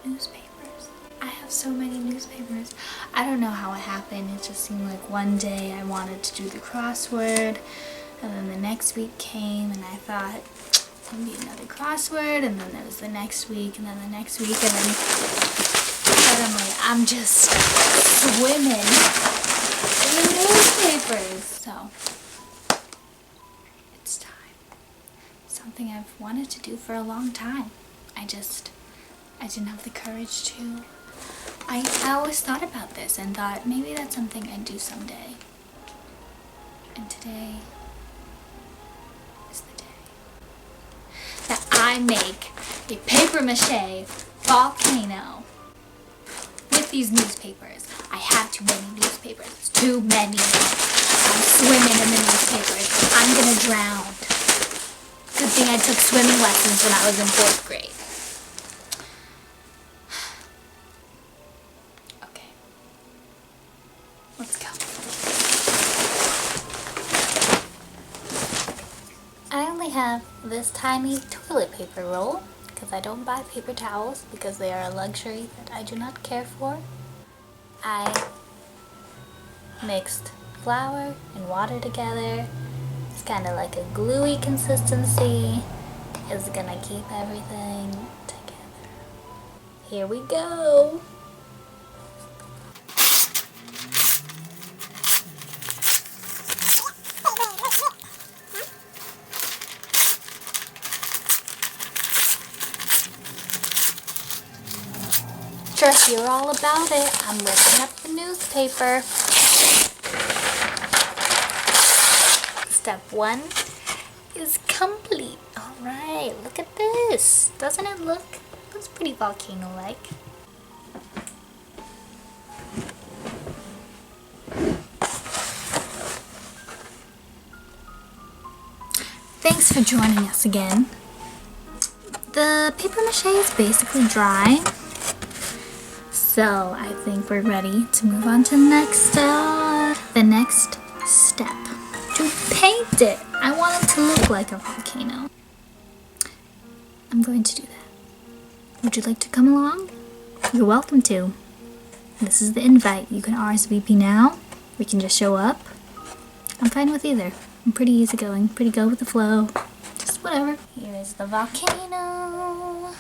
Newspapers. I have so many newspapers. I don't know how it happened. It just seemed like one day I wanted to do the crossword, and then the next week came and I thought there'll be another crossword, and then there was the next week, and then the next week, and then suddenly I'm just swimming in the newspapers. So it's time. Something I've wanted to do for a long time. I didn't have the courage to. I always thought about this and thought maybe that's something I'd do someday. And today is the day that I make a paper mache volcano with these newspapers. I have too many newspapers. It's too many. I'm swimming in the newspapers. I'm gonna drown. Good thing I took swimming lessons when I was in 4th grade. Okay. Let's go. I only have this tiny toilet paper roll because I don't buy paper towels because they are a luxury that I do not care for. I mixed flour and water together. It's kind of like a gluey consistency. It's gonna keep everything together. Here we go. Sure, hear all about it. I'm lifting up the newspaper. Step 1 is complete. Alright, look at this. Doesn't it look? Looks pretty volcano-like. Thanks for joining us again. The paper mache is basically dry. So I think we're ready to move on to the next step. To paint it. I want it to look like a volcano. I'm going to do that. Would you like to come along? You're welcome to. This is the invite. You can RSVP now. We can just show up. I'm fine with either. I'm pretty easygoing, pretty go with the flow. Just whatever. Here's the volcano.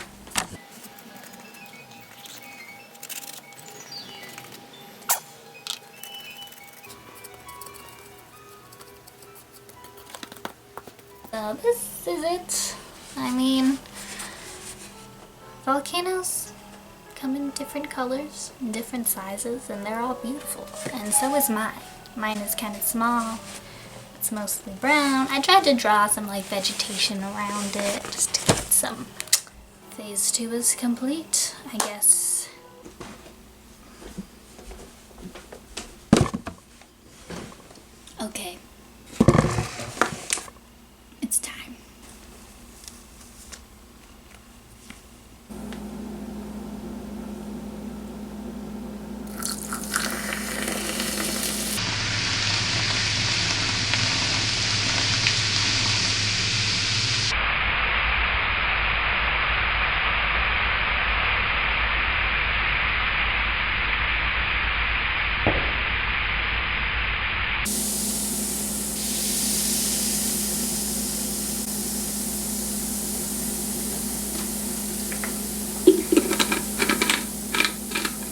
So this is it. I mean, volcanoes come in different colors, different sizes, and they're all beautiful. And so is mine. Mine is kind of small. It's mostly brown. I tried to draw some like vegetation around it just to get some. Phase 2 is complete, I guess. Okay. It's time.